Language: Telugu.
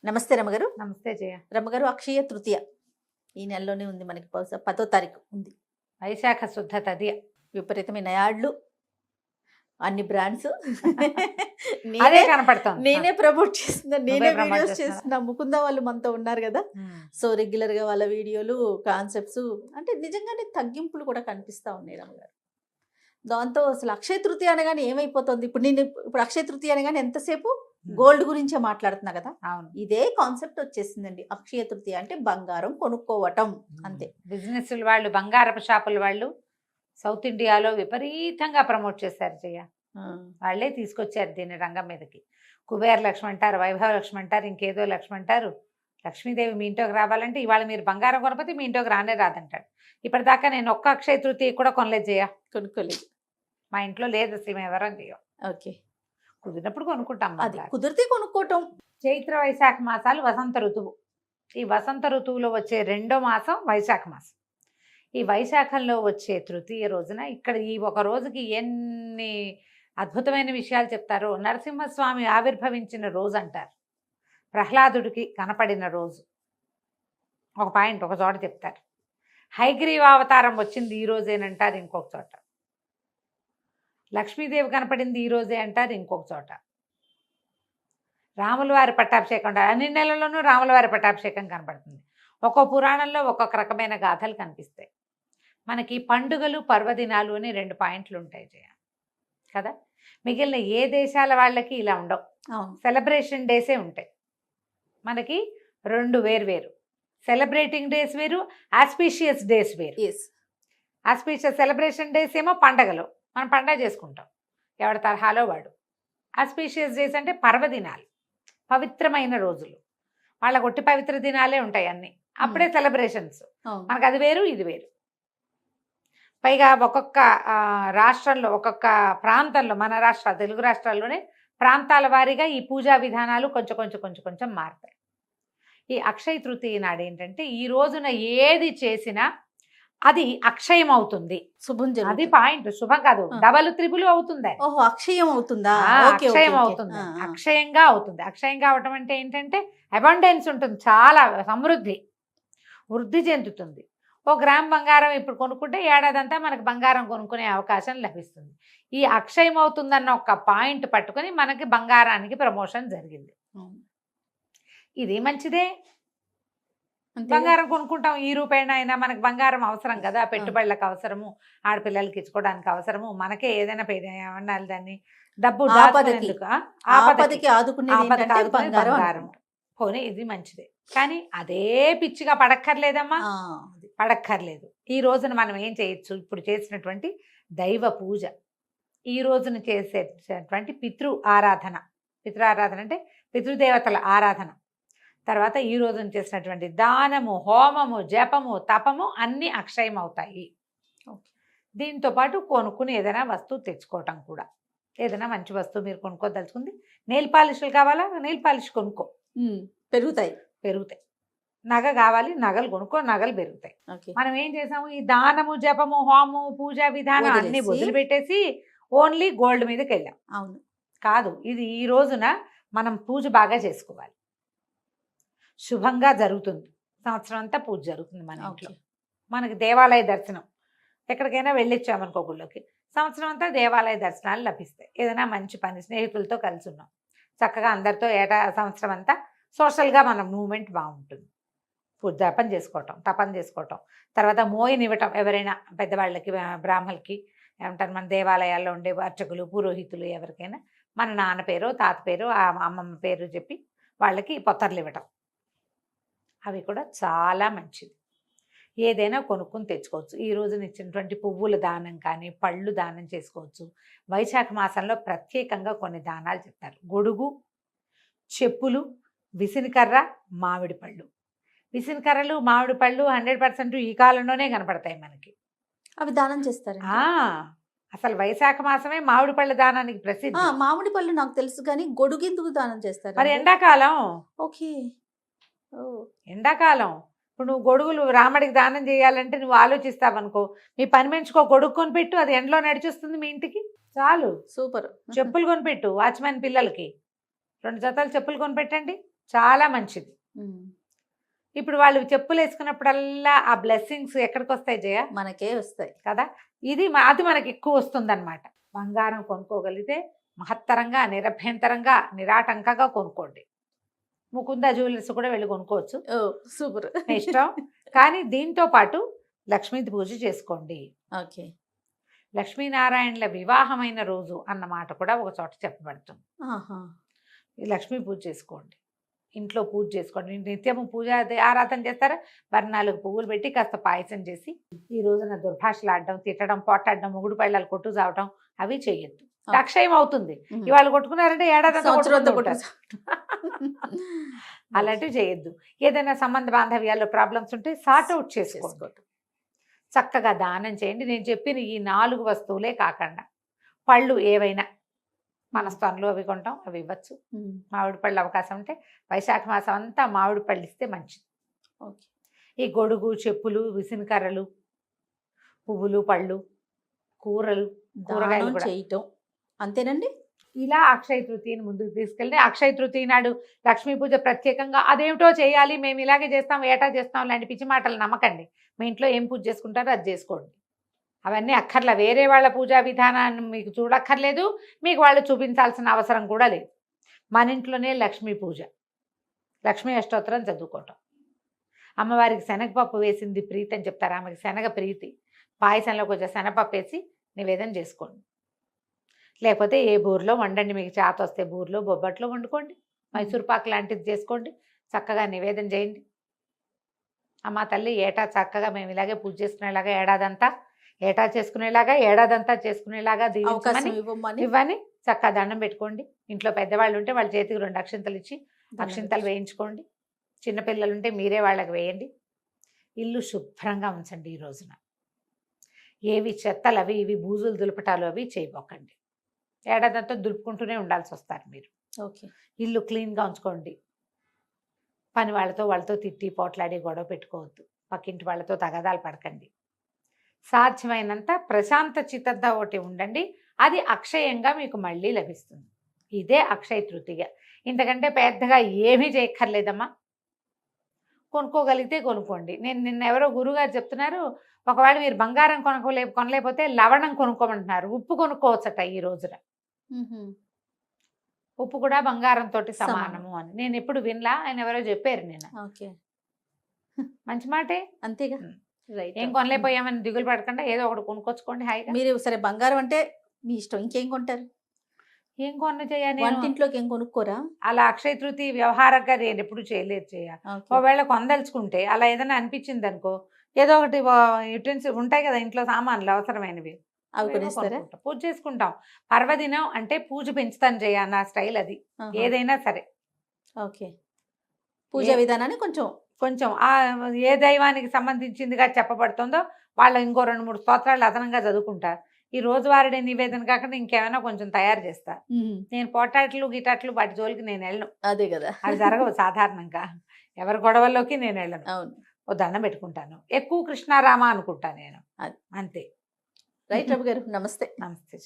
నమస్తే రమగారు. నమస్తే జయ. రమగారు, అక్షయ తృతీయ ఈ నెలలోనే ఉంది. మనకి బహుశా 10వ తారీఖు ఉంది. వైశాఖ శుద్ధ తదియ. విపరీతమైన యాడ్లు, అన్ని బ్రాండ్స్. అదే కనపడుతుంది. నేనే ప్రమోట్ చేస్తున్నా, నేనే promote వీడియోస్ చేస్తున్నావా? చేస్తున్నా. ముకుంద వాళ్ళు మనతో ఉన్నారు కదా, సో రెగ్యులర్ గా వాళ్ళ వీడియోలు, కాన్సెప్ట్స్ అంటే నిజంగానే తగ్గింపులు కూడా కనిపిస్తా ఉన్నాయి రమగారు. దాంతో అసలు అక్షయ తృతీయ అనగానే ఏమైపోతుంది, ఇప్పుడు అక్షయ తృతీయ అనగానే ఎంతసేపు గోల్డ్ గురించే మాట్లాడుతున్నా కదా. అవును, ఇదే కాన్సెప్ట్ వచ్చేసిందండి. అక్షయ తృతీయ అంటే బంగారం కొనుక్కోవటం అంతే. బిజినెస్ వాళ్ళు, బంగారపు షాపుల వాళ్ళు సౌత్ ఇండియాలో విపరీతంగా ప్రమోట్ చేశారు జయ. వాళ్ళే తీసుకొచ్చారు దీన్ని రంగం మీదకి. కుబేర లక్ష్మి అంటారు, వైభవ లక్ష్మి అంటారు, ఇంకేదో లక్ష్మి అంటారు. లక్ష్మీదేవి మీ ఇంట్లోకి రావాలంటే ఇవాళ మీరు బంగారం కొనకపోతే మీ ఇంట్లోకి రానే రాదంటాడు. ఇప్పటిదాకా నేను ఒక్క అక్షయ తృతీయ కూడా కొనలేదు జయ. కొనుక్కోలేదు, మా ఇంట్లో లేదు అసలు, మేము ఎవరం చేయం. ఓకే, కుదిరినప్పుడు కొనుక్కుంటాం. అది కుదిరితే కొనుక్కోవటం. చైత్ర వైశాఖ మాసాలు వసంత ఋతువు. ఈ వసంత ఋతువులో వచ్చే రెండో మాసం వైశాఖ మాసం. ఈ వైశాఖంలో వచ్చే తృతీయ రోజున ఇక్కడ ఈ ఒక రోజుకి ఎన్ని అద్భుతమైన విషయాలు చెప్తారో. నరసింహస్వామి ఆవిర్భవించిన రోజు అంటారు, ప్రహ్లాదుడికి కనపడిన రోజు. ఒక పాయింట్ ఒక చోట చెప్తారు. హయగ్రీవ అవతారం వచ్చింది ఈ రోజేనంటారు ఇంకొక చోట. లక్ష్మీదేవి కనపడింది ఈ రోజే అంటారు ఇంకొక చోట. రాముల వారి పట్టాభిషేకం అంటారు. అన్ని నెలల్లోనూ రాముల వారి పట్టాభిషేకం కనపడుతుంది. ఒక్కో పురాణంలో ఒక్కొక్క రకమైన గాథలు కనిపిస్తాయి. మనకి పండుగలు, పర్వదినాలు అని 2 పాయింట్లు ఉంటాయి జయ కదా. మిగిలిన ఏ దేశాల వాళ్ళకి ఇలా ఉండవు. సెలబ్రేషన్ డేసే ఉంటాయి. మనకి 2 వేరు. సెలబ్రేటింగ్ డేస్ వేరు, ఆస్పీషియస్ డేస్ వేరు. ఆస్పీషియస్ సెలబ్రేషన్ డేస్ ఏమో పండగలు, మనం పండగ చేసుకుంటాం ఎవరి తరహాలో వాడు. ఆస్పీషియస్ డేస్ అంటే పర్వదినాలు, పవిత్రమైన రోజులు. వాళ్ళ ఒట్టి పవిత్ర దినాలే ఉంటాయి అన్ని, అప్పుడే సెలబ్రేషన్స్. మనకు అది వేరు, ఇది వేరు. పైగా ఒక్కొక్క రాష్ట్రంలో, ఒక్కొక్క ప్రాంతంలో, మన రాష్ట్రాలు, తెలుగు రాష్ట్రాల్లోనే ప్రాంతాల వారీగా ఈ పూజా విధానాలు కొంచెం మారుతాయి. ఈ అక్షయ తృతీయ నాడు ఏంటంటే ఈ రోజున ఏది చేసినా అది అక్షయం అవుతుంది. శుభం, అది పాయింట్. శుభం కాదు, డబల్ త్రిబుల్ అవుతుంది. ఓహో, అక్షయం అవుతుందా? అక్షయం అవుతుంది, అక్షయంగా అవుతుంది. అక్షయంగా అవటం అంటే ఏంటంటే అబండెన్స్ ఉంటుంది, చాలా సమృద్ధి, వృద్ధి చెందుతుంది. 1 గ్రామ్ బంగారం ఇప్పుడు కొనుక్కుంటే ఏడాదంతా మనకు బంగారం కొనుక్కునే అవకాశం లభిస్తుంది. ఈ అక్షయం అవుతుందన్న ఒక పాయింట్ పట్టుకొని మనకి బంగారానికి ప్రమోషన్ జరిగింది. ఇది మంచిదే. బంగారం కొనుక్కుంటాం, ఈ రూపాయన అయినా మనకు బంగారం అవసరం కదా. పెట్టుబడులకు అవసరము, ఆడపిల్లలకి ఇచ్చుకోవడానికి అవసరము, మనకే ఏదైనా ఏమన్నారు దాన్ని, డబ్బు ఆపదకి ఆదుకునేది బంగారం. పోనీ ఇది మంచిదే, కానీ అదే పిచ్చిగా పడక్కర్లేదమ్మా, పడక్కర్లేదు. ఈ రోజున మనం ఏం చేయొచ్చు, ఇప్పుడు చేసినటువంటి దైవ పూజ, ఈ రోజున చేసేటటువంటి పితృ ఆరాధన అంటే పితృదేవతల ఆరాధన, తర్వాత ఈ రోజున చేసినటువంటి దానము, హోమము, జపము, తపము అన్నీ అక్షయం అవుతాయి. దీంతో పాటు కొనుక్కుని ఏదైనా వస్తువు తెచ్చుకోవటం కూడా. ఏదైనా మంచి వస్తువు మీరు కొనుక్కోదలుచుకుంది, నెయిల్ పాలిష్లు కావాలా, నెయిల్ పాలిష్ కొనుక్కో, పెరుగుతాయి. నగ కావాలి, నగలు కొనుక్కో, నగలు పెరుగుతాయి. మనం ఏం చేసాము, ఈ దానము, జపము, హోమము, పూజా విధానం అన్ని వదిలిపెట్టేసి ఓన్లీ గోల్డ్ మీదకి వెళ్ళాం. అవును కాదు, ఇది ఈ రోజున మనం పూజ బాగా చేసుకోవాలి. శుభంగా జరుగుతుంది, సంవత్సరం అంతా పూజ జరుగుతుంది మన ఇంట్లో. మనకి దేవాలయ దర్శనం, ఎక్కడికైనా వెళ్ళొచ్చామనుకో గుళ్ళోకి, సంవత్సరం అంతా దేవాలయ దర్శనాలు లభిస్తాయి. ఏదైనా మంచి పని, స్నేహితులతో కలిసి ఉన్నాం, చక్కగా అందరితో సంవత్సరం అంతా సోషల్గా మన మూమెంట్ బాగుంటుంది. పూజ జపం చేసుకోవటం, తపం చేసుకోవటం, తర్వాత మోయనివ్వటం ఎవరైనా పెద్దవాళ్ళకి, బ్రాహ్మణులకి ఏమంటారు, మన దేవాలయాల్లో ఉండే అర్చకులు, పురోహితులు ఎవరికైనా మన నాన్న పేరు, తాత పేరు, అమ్మమ్మ పేరు చెప్పి వాళ్ళకి పొత్తర్లు ఇవ్వటం, అవి కూడా చాలా మంచిది. ఏదైనా కొనుక్కుని తెచ్చుకోవచ్చు. ఈ రోజున ఇచ్చినటువంటి పువ్వుల దానం కానీ, పళ్ళు దానం చేసుకోవచ్చు. వైశాఖ మాసంలో ప్రత్యేకంగా కొన్ని దానాలు చెప్తారు. గొడుగు, చెప్పులు, విసినికర్ర, మామిడి పళ్ళు. విసినికర్రలు, మామిడి పళ్ళు 100% ఈ కాలంలోనే కనపడతాయి మనకి. అవి దానం చేస్తారు. అసలు వైశాఖ మాసమే మామిడి పళ్ళ దానానికి ప్రసిద్ధి. మామిడి పళ్ళు నాకు తెలుసు, కానీ గొడుగు ఎందుకు దానం చేస్తారు? మరి ఎండాకాలం. ఓకే, ఎండాకాలం. ఇప్పుడు నువ్వు గొడుగులు రాముడికి దానం చేయాలంటే నువ్వు ఆలోచిస్తావనుకో, మీ పని మనిషికి ఒక గొడుగు కొనిపెట్టు, అది ఎండలో నడిచొస్తుంది మీ ఇంటికి, చాలు. సూపర్. చెప్పులు కొనిపెట్టు, వాచ్మెన్ పిల్లలకి 2 జతలు చెప్పులు కొనిపెట్టండి, చాలా మంచిది. ఉమ్. ఇప్పుడు వాళ్ళు చెప్పులు వేసుకున్నప్పుడల్లా ఆ బ్లెస్సింగ్స్ ఎక్కడికి వస్తాయి జయ? మనకే వస్తాయి. కదా, అది మనకి ఎక్కువ వస్తుందన్నమాట. బంగారం కొనుక్కోగలిగితే మహత్తరంగా, నిరభ్యంతరంగా, నిరాటంకంగా కొనుక్కోండి. ముకుంద జ్యువెలర్స్ కూడా వెళ్ళి కొనుక్కోవచ్చు, ఓ సూపర్. మీ ఇష్టం. కానీ దీంతో పాటు లక్ష్మీ పూజ చేసుకోండి. ఓకే. లక్ష్మీనారాయణల వివాహమైన రోజు అన్న మాట కూడా ఒక చోట చెప్పబడుతుంది. ఆహా. ఈ లక్ష్మీ పూజ చేసుకోండి, ఇంట్లో పూజ చేసుకోండి. నిత్యము పూజ ఆరాధన చేస్తారా? మరి 4 పువ్వులు పెట్టి కాస్త పాయసం చేసి, ఈ రోజున దుర్భాషలు ఆడడం, తిట్టడం, పోటాడడం, మొగుడు పళ్ళాలు కొట్టు చావడం అవి చేయొద్దు. అక్షయం అవుతుంది. ఇవాళ కొట్టుకున్నారంటే ఏడాది అలాంటివి చేయొద్దు. ఏదైనా సంబంధ బాంధవ్యాల్లో ప్రాబ్లమ్స్ ఉంటే సార్ట్ అవుట్ చేసుకోండి. చక్కగా దానం చేయండి. నేను చెప్పిన ఈ 4 వస్తువులే కాకుండా పళ్ళు ఏవైనా మనస్థానంలో అవి కొంటాం, అవి ఇవ్వచ్చు. మామిడి పళ్ళు అవకాశం ఉంటే వైశాఖ మాసం అంతా మామిడి పళ్ళు ఇస్తే మంచిది. ఓకే. ఈ గొడుగు, చెప్పులు, విసినకర్రలు, పువ్వులు, పళ్ళు, కూరగాయలు కూడా చేయటం అంతేనండి. ఇలా అక్షయ తృతీయని ముందుకు తీసుకెళ్ళి, అక్షయ తృతీయ నాడు లక్ష్మీ పూజ ప్రత్యేకంగా అదేమిటో చేయాలి, మేము ఇలాగే చేస్తాం, ఏటా చేస్తాం లాంటి పిచ్చి మాటలు నమ్మకండి. మీ ఇంట్లో ఏం పూజ చేసుకుంటారో అది చేసుకోండి. అవన్నీ అక్కర్లా. వేరే వాళ్ళ పూజా విధానాన్ని మీకు చూడక్కర్లేదు, మీకు వాళ్ళు చూపించాల్సిన అవసరం కూడా లేదు. మన ఇంట్లోనే లక్ష్మీ పూజ, లక్ష్మీ అష్టోత్తరం చదువుకోవటం. అమ్మవారికి శనగపప్పు వేసింది ప్రీతి అని చెప్తారు, ఆమెకి శనగ ప్రీతి. పాయసంలో కొంచెం శనగపప్పు వేసి నివేదన చేసుకోండి. లేకపోతే ఏ బూర్లో వండండి, మీకు చేత వస్తే బూర్లో బొబ్బట్లో వండుకోండి, మైసూర్ పాక్ లాంటిది చేసుకోండి, చక్కగా నివేదన చేయండి. అమ్మ తల్లి ఏటా చక్కగా మేము ఇలాగే పూజ చేసుకునేలాగా ఏడాదంతా చేసుకునేలాగా ఇవ్వని చక్కగా దండం పెట్టుకోండి. ఇంట్లో పెద్దవాళ్ళు ఉంటే వాళ్ళ చేతికి 2 అక్షింతలు ఇచ్చి అక్షింతలు వేయించుకోండి. చిన్నపిల్లలు ఉంటే మీరే వాళ్ళకి వేయండి. ఇల్లు శుభ్రంగా ఉంచండి. ఈ రోజున ఏవి చెత్తలు అవి ఇవి బూజులు దులపటాలు అవి చేయబోకండి. ఏడాదంతా దులుపుకుంటూనే ఉండాల్సి వస్తారు మీరు. ఓకే. ఇల్లు క్లీన్గా ఉంచుకోండి. పని వాళ్ళతో తిట్టి పోట్లాడి గొడవ పెట్టుకోవద్దు. పక్కింటి వాళ్ళతో తగాదాలు పడకండి. సాధ్యమైనంత ప్రశాంత చిత్తంతో ఒకటి ఉండండి. అది అక్షయంగా మీకు మళ్ళీ లభిస్తుంది. ఇదే అక్షయ తృతీయ. ఇంతకంటే పెద్దగా ఏమీ చేయక్కర్లేదమ్మా. కొనుక్కోగలిగితే కొనుక్కోండి. నిన్న ఎవరో గురుగారు చెప్తున్నారు, ఒకవేళ మీరు బంగారం కొనలేకపోతే లవణం కొనుక్కోమంటున్నారు. ఉప్పు కొనుక్కోవచ్చట ఈ రోజున. ఉప్పు కూడా బంగారంతో సమానము అని నేను ఎప్పుడు వినలా, ఆయన ఎవరో చెప్పారు నేను. ఓకే. మంచి మాటే. అంతేగా. ఏం కొనలేకపోయామని దిగులు పడకుండా ఏదో ఒకటి కొనుక్కొచ్చుకోండి హాయిగా. మీరు సరే బంగారం అంటే మీ ఇష్టం, ఇంకేం కొంటారు? ఏం కొన్న చేయాలి, వంటింట్లోకి ఏం కొనుక్కోరా? అలా అక్షయ తృతీయ వ్యవహారంగా నేను ఎప్పుడు చేయలేదు చేయాలి. ఒకవేళ కొందలుచుకుంటే అలా ఏదైనా అనిపించింది అనుకో, ఏదో ఒకటి యుటెన్సిల్ ఉంటాయి కదా ఇంట్లో సామాన్లు అవసరమైనవి, అవి కొనేస్తారా? పూజ చేసుకుంటాం. పర్వదినం అంటే పూజ పెంచుతాను చేయ నా స్టైల్ అది. ఏదైనా సరే. ఓకే. పూజ విధానాన్ని కొంచెం ఏ దైవానికి సంబంధించిందిగా చెప్పబడుతుందో వాళ్ళ ఇంకో 2-3 స్తోత్రాలు అదనంగా చదువుకుంటారు. ఈ రోజువారీ నివేదన కాకుండా ఇంకేమైనా కొంచెం తయారు చేస్తా. నేను పోటాట్లు గిటాట్లు వాటి జోలికి నేను వెళ్ళను. అదే కదా, అది జరగవు సాధారణంగా. ఎవరి గొడవల్లోకి నేను వెళ్ళను. అవును. ఓ దండం పెట్టుకుంటాను, ఎక్కువ కృష్ణారామ అనుకుంటాను నేను. అంతే. రైట్ రవి గారు, నమస్తే. నమస్తే.